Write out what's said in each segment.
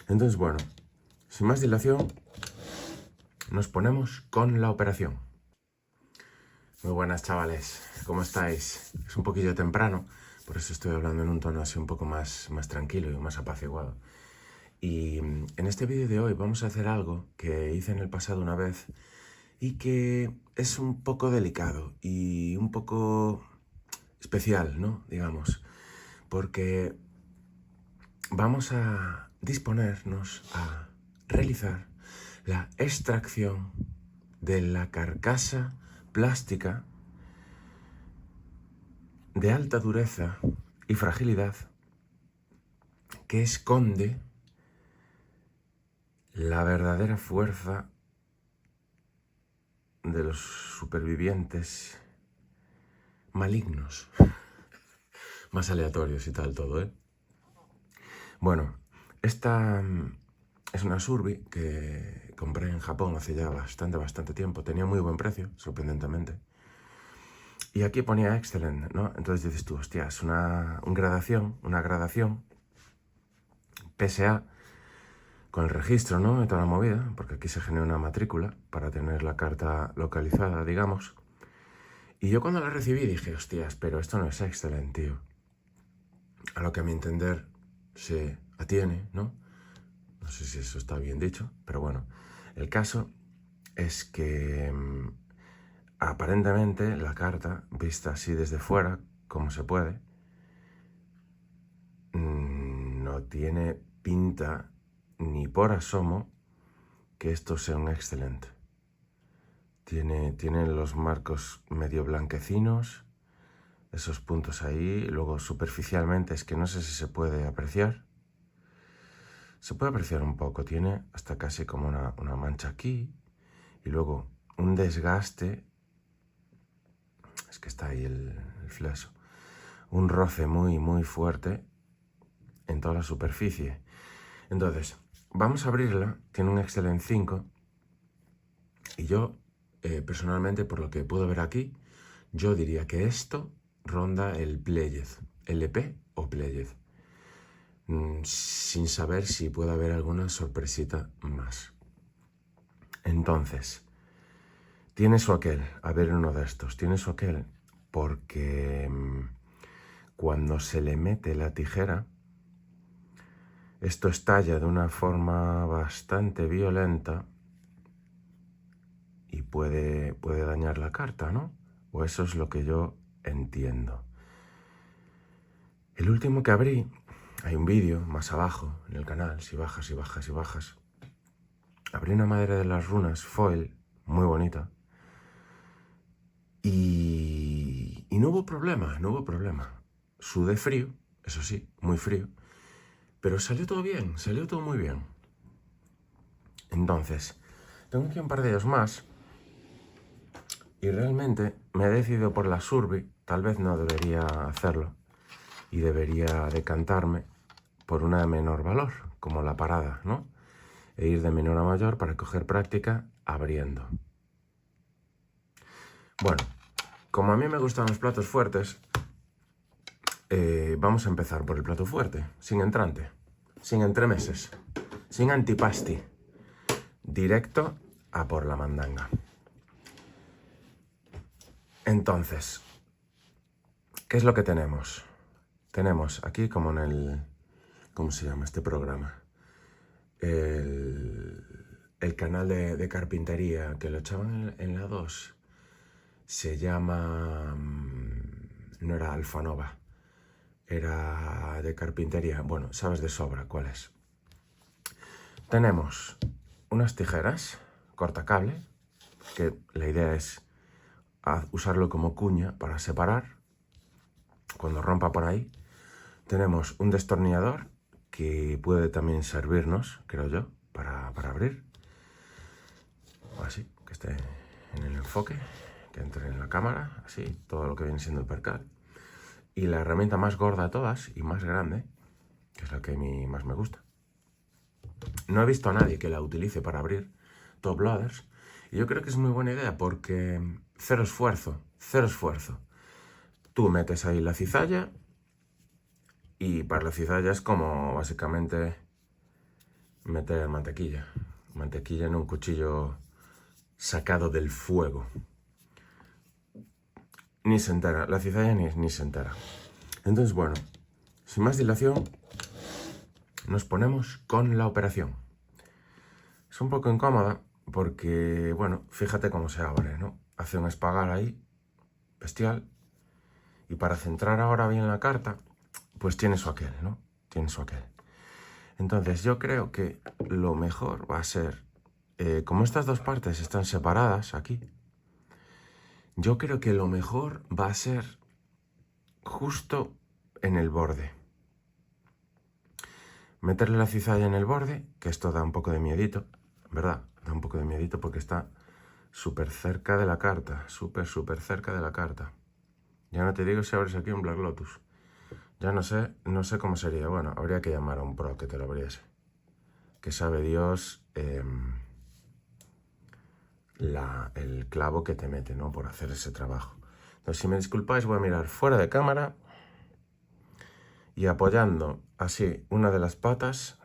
Entonces, bueno, sin más dilación, nos ponemos con la operación. Muy buenas, chavales, ¿cómo estáis? Es un poquillo temprano, por eso estoy hablando en un tono así un poco más tranquilo y más apaciguado. Y en este vídeo de hoy vamos a hacer algo que hice en el pasado una vez y que es un poco delicado y un poco especial, ¿no? Digamos, porque vamos a disponernos a realizar la extracción de la carcasa plástica de alta dureza y fragilidad que esconde la verdadera fuerza de los supervivientes malignos, más aleatorios y tal todo, ¿eh? Bueno, esta es una Surby que compré en Japón hace ya bastante tiempo. Tenía muy buen precio, sorprendentemente. Y aquí ponía Excellent, ¿no? Entonces dices tú, hostia, es una gradación PSA con el registro, ¿no? Y toda la movida, porque aquí se genera una matrícula para tener la carta localizada, digamos. Y yo cuando la recibí dije, hostias, pero esto no es Excellent, tío. A lo que a mi entender se atiene, ¿no? No sé si eso está bien dicho, pero bueno. El caso es que aparentemente la carta, vista así desde fuera, como se puede, no tiene pinta ni por asomo que esto sea un excelente. Tiene los marcos medio blanquecinos, esos puntos ahí, luego superficialmente es que no sé si se puede apreciar. Se puede apreciar un poco, tiene hasta casi como una mancha aquí y luego un desgaste, es que está ahí el fleso, un roce muy fuerte en toda la superficie. Entonces, vamos a abrirla, tiene un Excellent 5 y yo, personalmente, por lo que puedo ver aquí, yo diría que esto ronda el Playez, LP o Playez, sin saber si puede haber alguna sorpresita más. Entonces, tiene su aquel, a ver uno de estos, tiene su aquel porque cuando se le mete la tijera, esto estalla de una forma bastante violenta y puede dañar la carta, ¿no? O eso es lo que yo entiendo. El último que abrí, hay un vídeo más abajo en el canal, si bajas y bajas y bajas. Abrí una madera de las runas foil, muy bonita. Y no hubo problema, no hubo problema. Sudé frío, eso sí, muy frío. Pero salió todo bien, salió todo muy bien. Entonces, tengo aquí un par de ellos más. Y realmente me he decidido por la Surby, tal vez no debería hacerlo, y debería decantarme por una de menor valor, como la parada, ¿no? E ir de menor a mayor para coger práctica abriendo. Bueno, como a mí me gustan los platos fuertes, vamos a empezar por el plato fuerte, sin entrante, sin entremeses, sin antipasti, directo a por la mandanga. Entonces, ¿qué es lo que tenemos? Tenemos aquí como en el... ¿Cómo se llama este programa? El canal de carpintería, que lo echaban en la 2, se llama... No era Alfanova, era de carpintería. Bueno, sabes de sobra cuál es. Tenemos unas tijeras cortacable, que la idea es usarlo como cuña para separar cuando rompa por ahí. Tenemos un destornillador que puede también servirnos, creo yo, para abrir. Así, que esté en el enfoque, que entre en la cámara, así, todo lo que viene siendo el percal. Y la herramienta más gorda de todas y más grande, que es la que a mí más me gusta. No he visto a nadie que la utilice para abrir top loaders. Y yo creo que es muy buena idea porque cero esfuerzo. Tú metes ahí la cizalla y para la cizalla es como básicamente meter mantequilla. Mantequilla en un cuchillo sacado del fuego. Ni se entera, la cizalla ni se entera. Entonces, bueno, sin más dilación, nos ponemos con la operación. Es un poco incómoda porque, bueno, fíjate cómo se abre, ¿no? Hace un espagal ahí, bestial. Y para centrar ahora bien la carta, pues tiene su aquel, ¿no? Tiene su aquel. Entonces yo creo que lo mejor va a ser, como estas dos partes están separadas aquí, yo creo que lo mejor va a ser justo en el borde. Meterle la cizalla en el borde, que esto da un poco de miedito, ¿verdad? Da un poco de miedito porque está súper cerca de la carta, súper cerca de la carta. Ya no te digo si abres aquí un Black Lotus. Ya no sé cómo sería. Bueno, habría que llamar a un pro que te lo abriese. Que sabe Dios el clavo que te mete, ¿no? Por hacer ese trabajo. Entonces, si me disculpáis, voy a mirar fuera de cámara y apoyando así una de las patas,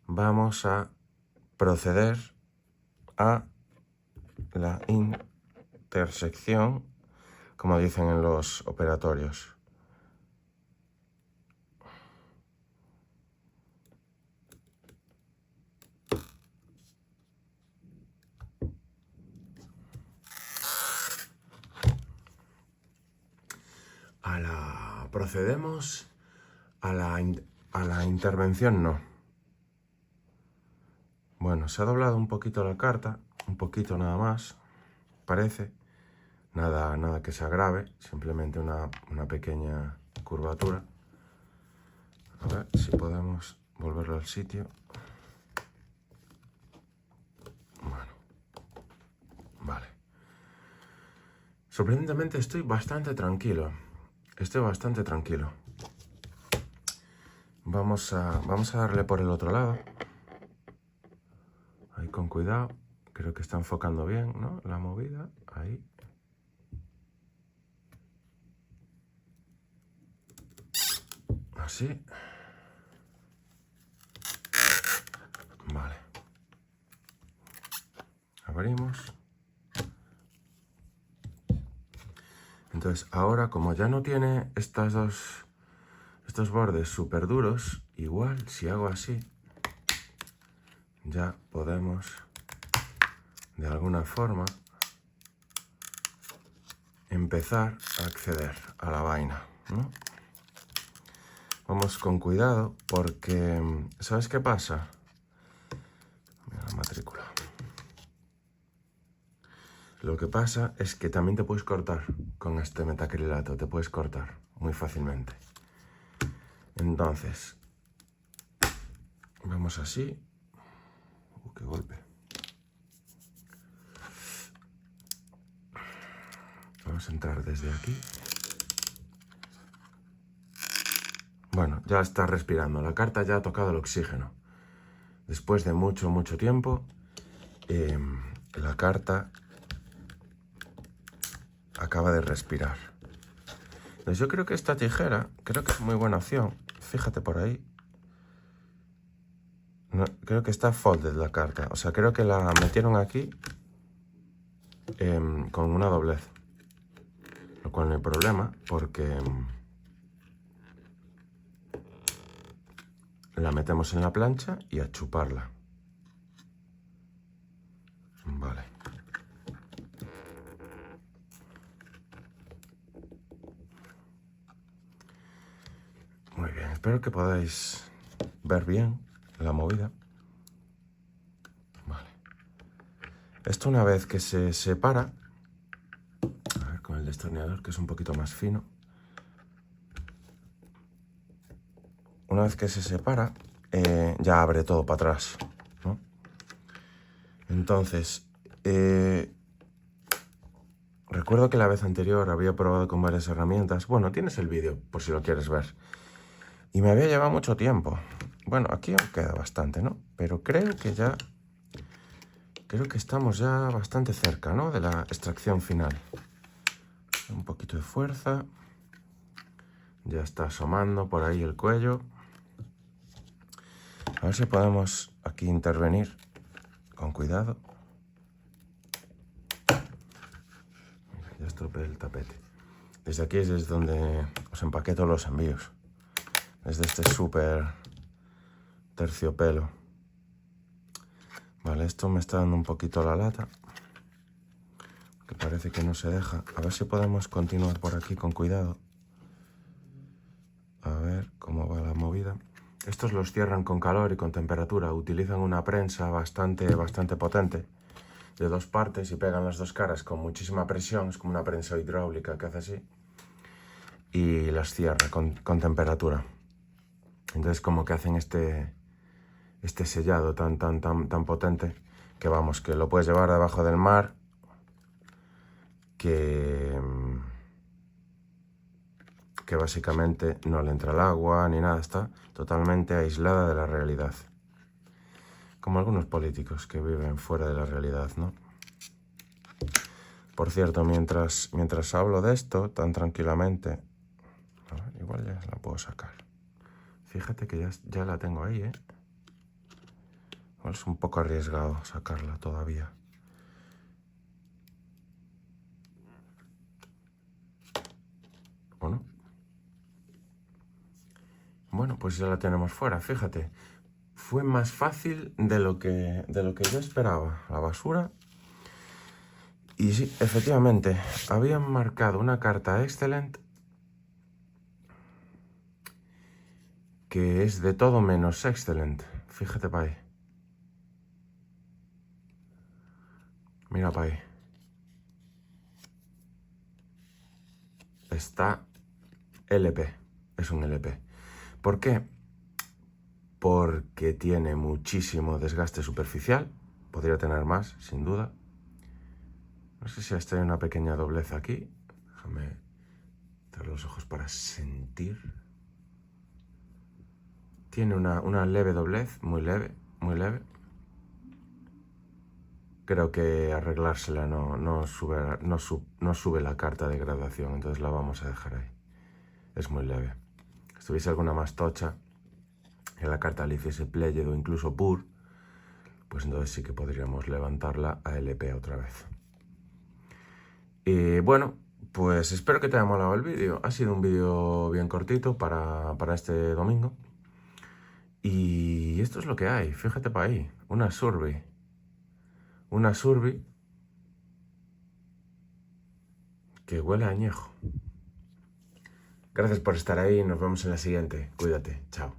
vamos a proceder a la intersección, como dicen en los operatorios. Procedemos a la intervención, no. Bueno, se ha doblado un poquito la carta, un poquito nada más, parece. Nada que se agrave, simplemente una pequeña curvatura. A ver si podemos volverlo al sitio. Bueno, vale. Sorprendentemente estoy bastante tranquilo. Vamos a darle por el otro lado. Ahí con cuidado. Creo que está enfocando bien, ¿no? La movida. Ahí. Así. Vale. Abrimos. Entonces, ahora, como ya no tiene estos bordes súper duros, igual, si hago así, ya podemos, de alguna forma, empezar a acceder a la vaina, ¿no? Vamos con cuidado porque, ¿sabes qué pasa? Mira la matrícula. Lo que pasa es que también te puedes cortar con este metacrilato, te puedes cortar muy fácilmente. Entonces, vamos así. ¡Qué golpe! Vamos a entrar desde aquí. Bueno, ya está respirando. La carta ya ha tocado el oxígeno. Después de mucho tiempo, la carta acaba de respirar. Entonces yo creo que esta tijera, creo que es muy buena opción. Fíjate por ahí. No, creo que está folded la carta. O sea, creo que la metieron aquí con una doblez. Lo cual no hay problema porque la metemos en la plancha y a chuparla. Vale. Muy bien, espero que podáis ver bien la movida. Vale. Esto una vez que se separa, a ver con el destornillador que es un poquito más fino. Una vez que se separa, ya abre todo para atrás, ¿no? Entonces, recuerdo que la vez anterior había probado con varias herramientas. Bueno, tienes el vídeo por si lo quieres ver. Y me había llevado mucho tiempo. Bueno, aquí aún queda bastante, ¿no? Pero creo que estamos ya bastante cerca, ¿no? De la extracción final. Un poquito de fuerza. Ya está asomando por ahí el cuello. A ver si podemos aquí intervenir con cuidado. Mira, ya estropeé el tapete. Desde aquí es desde donde os empaqueto los envíos. Desde este súper terciopelo. Vale, esto me está dando un poquito la lata. Que parece que no se deja. A ver si podemos continuar por aquí con cuidado. A ver cómo va la movida. Estos los cierran con calor y con temperatura. Utilizan una prensa bastante potente de 2 partes y pegan las 2 caras con muchísima presión. Es como una prensa hidráulica que hace así. Y las cierra con temperatura. Entonces como que hacen este sellado tan potente que vamos, que lo puedes llevar debajo del mar, que básicamente no le entra el agua ni nada, está totalmente aislada de la realidad. Como algunos políticos que viven fuera de la realidad, ¿no? Por cierto, mientras hablo de esto tan tranquilamente, a ver, igual ya la puedo sacar. Fíjate que ya la tengo ahí, ¿eh? Igual es un poco arriesgado sacarla todavía. ¿O no? Bueno, pues ya la tenemos fuera, fíjate. Fue más fácil de lo que yo esperaba. La basura. Y sí, efectivamente, habían marcado una carta excelente que es de todo menos excelente. Fíjate para ahí. Mira para ahí. Está LP. Es un LP. ¿Por qué? Porque tiene muchísimo desgaste superficial. Podría tener más, sin duda. No sé si hasta hay una pequeña doblez aquí. Déjame cerrar los ojos para sentir. Tiene una leve doblez, muy leve, muy leve. Creo que arreglársela no sube la carta de graduación, entonces la vamos a dejar ahí. Es muy leve. Si tuviese alguna más tocha, que la carta le hiciese Played o incluso Pur, pues entonces sí que podríamos levantarla a LP otra vez. Y bueno, pues espero que te haya molado el vídeo. Ha sido un vídeo bien cortito para este domingo. Y esto es lo que hay, fíjate para ahí, una Survey. Una Survey que huele a añejo. Gracias por estar ahí, nos vemos en la siguiente. Cuídate, chao.